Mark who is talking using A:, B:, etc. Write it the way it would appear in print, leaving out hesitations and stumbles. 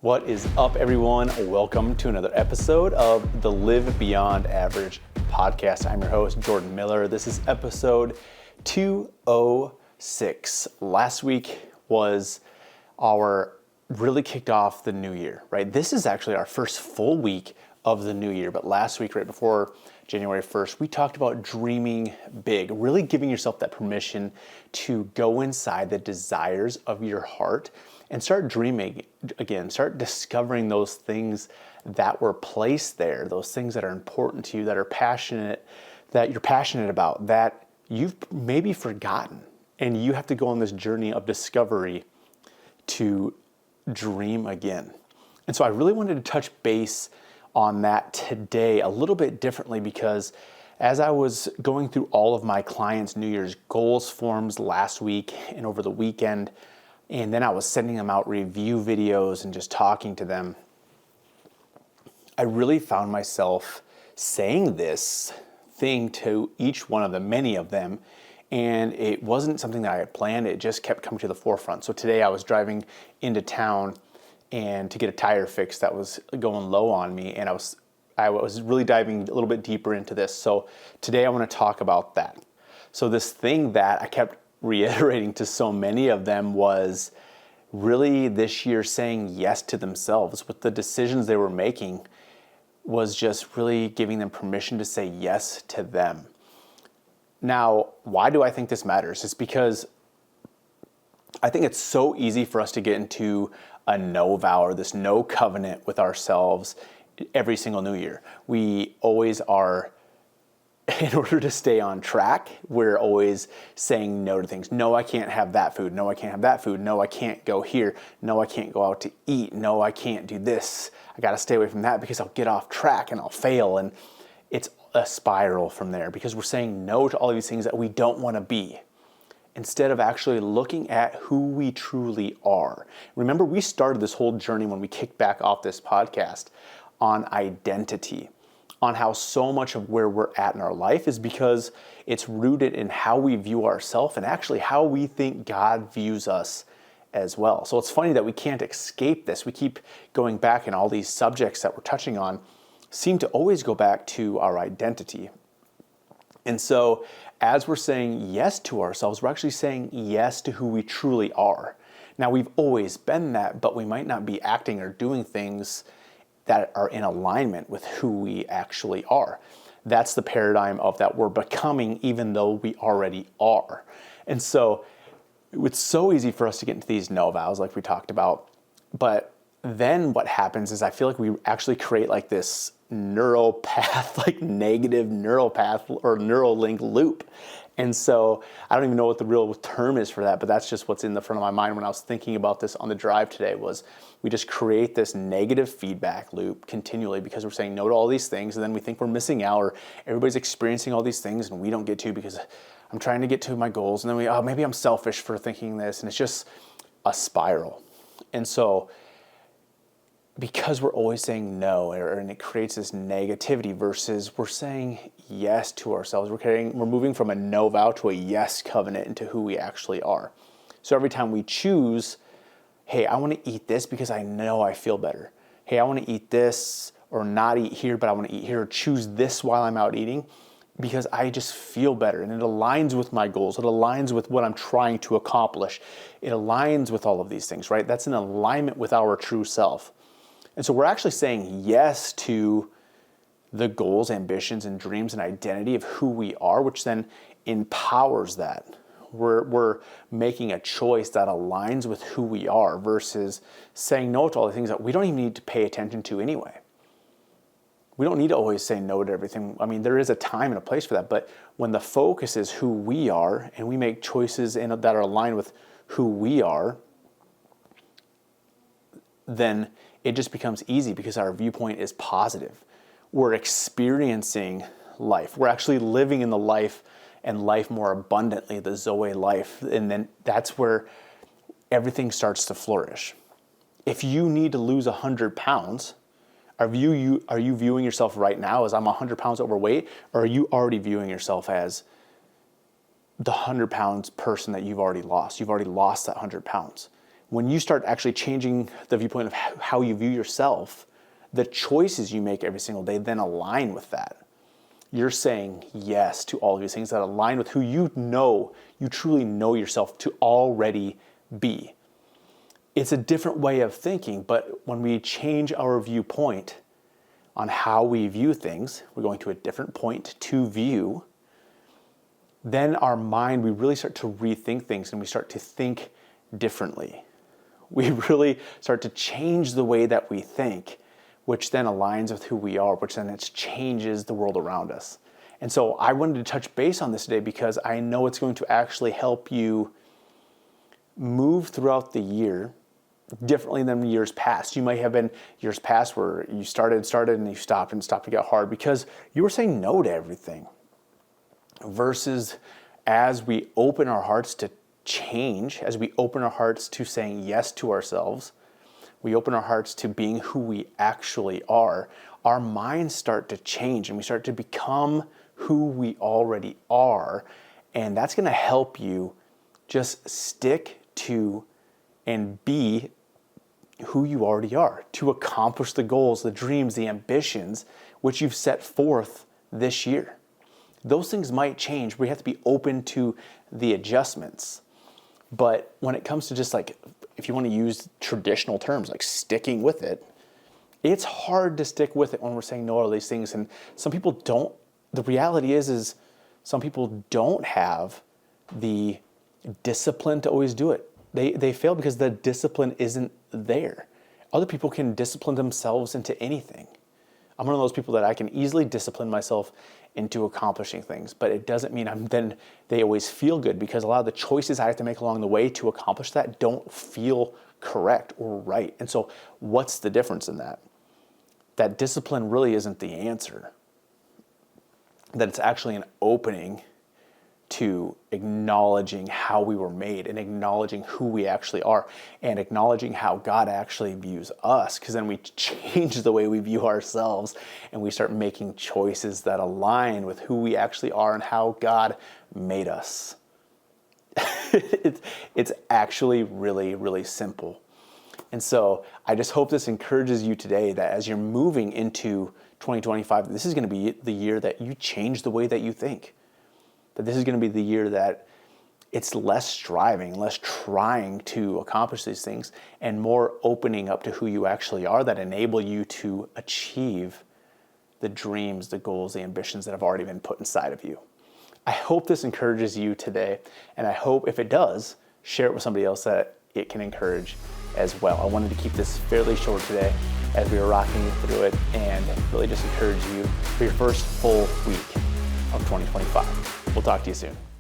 A: What is up, everyone? Welcome to another episode of the Live Beyond Average podcast. I'm your host, Jordan Miller. This is episode 206. Last week was really kicked off the new year, right? This is actually our first full week of the new year, but last week, right before January 1st, we talked about dreaming big, really giving yourself that permission to go inside the desires of your heart and start dreaming again, start discovering those things that were placed there, those things that are important to you, that you're passionate about, that you've maybe forgotten. And you have to go on this journey of discovery to dream again. And so I really wanted to touch base on that today a little bit differently, because as I was going through all of my clients' New Year's goals forms last week and over the weekend, and then I was sending them out review videos and just talking to them, I really found myself saying this thing to each one of them, many of them, and it wasn't something that I had planned. It just kept coming to the forefront. So today I was driving into town and to get a tire fix that was going low on me, and I was really diving a little bit deeper into this. So today I want to talk about that. So this thing that I kept reiterating to so many of them was really this year saying yes to themselves with the decisions they were making, was just really giving them permission to say yes to them. Now, why do I think this matters? It's because I think it's so easy for us to get into a no vow or this no covenant with ourselves every single new year. We always are, in order to stay on track, we're always saying no to things. No, I can't have that food. No, I can't have that food. No, I can't go here. No, I can't go out to eat. No, I can't do this. I got to stay away from that because I'll get off track and I'll fail. And it's a spiral from there because we're saying no to all of these things that we don't want to be, instead of actually looking at who we truly are. Remember, we started this whole journey when we kicked back off this podcast on identity, on how so much of where we're at in our life is because it's rooted in how we view ourselves and actually how we think God views us as well. So it's funny that we can't escape this. We keep going back, and all these subjects that we're touching on seem to always go back to our identity. And so as we're saying yes to ourselves, we're actually saying yes to who we truly are. Now, we've always been that, but we might not be acting or doing things that are in alignment with who we actually are. That's the paradigm of that we're becoming even though we already are. And so it's so easy for us to get into these no vows like we talked about. But then what happens is I feel like we actually create like this neural path, like negative neural path or neural link loop. And so I don't even know what the real term is for that, but that's just what's in the front of my mind when I was thinking about this on the drive today. Was we just create this negative feedback loop continually because we're saying no to all these things, and then we think we're missing out, or everybody's experiencing all these things and we don't get to because I'm trying to get to my goals, and then maybe I'm selfish for thinking this, and it's just a spiral. And so because we're always saying no, and it creates this negativity versus we're saying yes to ourselves. We're moving from a no vow to a yes covenant into who we actually are. So every time we choose, hey, I want to eat this because I know I feel better. Hey, I want to eat this or not eat here, but I want to eat here, or choose this while I'm out eating because I just feel better and it aligns with my goals. It aligns with what I'm trying to accomplish. It aligns with all of these things, right? That's in alignment with our true self. And so we're actually saying yes to the goals, ambitions, and dreams and identity of who we are, which then empowers that. We're making a choice that aligns with who we are versus saying no to all the things that we don't even need to pay attention to anyway. We don't need to always say no to everything. I mean, there is a time and a place for that, but when the focus is who we are and we make choices that are aligned with who we are, then it just becomes easy because our viewpoint is positive. We're experiencing life. We're actually living in the life and life more abundantly, the Zoe life. And then that's where everything starts to flourish. If you need to lose 100 pounds, are you viewing yourself right now as I'm 100 pounds overweight, or are you already viewing yourself as the 100 pounds person that you've already lost? You've already lost that 100 pounds. when you start actually changing the viewpoint of how you view yourself, the choices you make every single day then align with that. You're saying yes to all of these things that align with who you truly know yourself to already be. It's a different way of thinking, but when we change our viewpoint on how we view things, we're going to a different point to view, then our mind, we really start to rethink things and we start to think differently. We really start to change the way that we think, which then aligns with who we are, which then it changes the world around us. And so I wanted to touch base on this today because I know it's going to actually help you move throughout the year differently than years past. You might have been years past where you started and you stopped and it got hard because you were saying no to everything. Versus as we open our hearts to change, as we open our hearts to saying yes to ourselves, we open our hearts to being who we actually are, our minds start to change and we start to become who we already are. And that's going to help you just stick to and be who you already are, to accomplish the goals, the dreams, the ambitions which you've set forth this year. Those things might change. We have to be open to the adjustments. But when it comes to just like, if you want to use traditional terms, like sticking with it, it's hard to stick with it when we're saying no to all these things. And some people don't, the reality is some people don't have the discipline to always do it. They fail because the discipline isn't there. Other people can discipline themselves into anything. I'm one of those people that I can easily discipline myself into accomplishing things, but it doesn't mean they always feel good because a lot of the choices I have to make along the way to accomplish that don't feel correct or right. And so what's the difference in that? That discipline really isn't the answer. That it's actually an opening to acknowledging how we were made and acknowledging who we actually are and acknowledging how God actually views us, because then we change the way we view ourselves and we start making choices that align with who we actually are and how God made us. It's actually really, really simple. And so I just hope this encourages you today that as you're moving into 2025, this is going to be the year that you change the way that you think. That this is going to be the year that it's less striving, less trying to accomplish these things, and more opening up to who you actually are that enable you to achieve the dreams, the goals, the ambitions that have already been put inside of you. I hope this encourages you today, and I hope if it does, share it with somebody else that it can encourage as well. I wanted to keep this fairly short today as we were rocking you through it and really just encourage you for your first full week of 2025. We'll talk to you soon.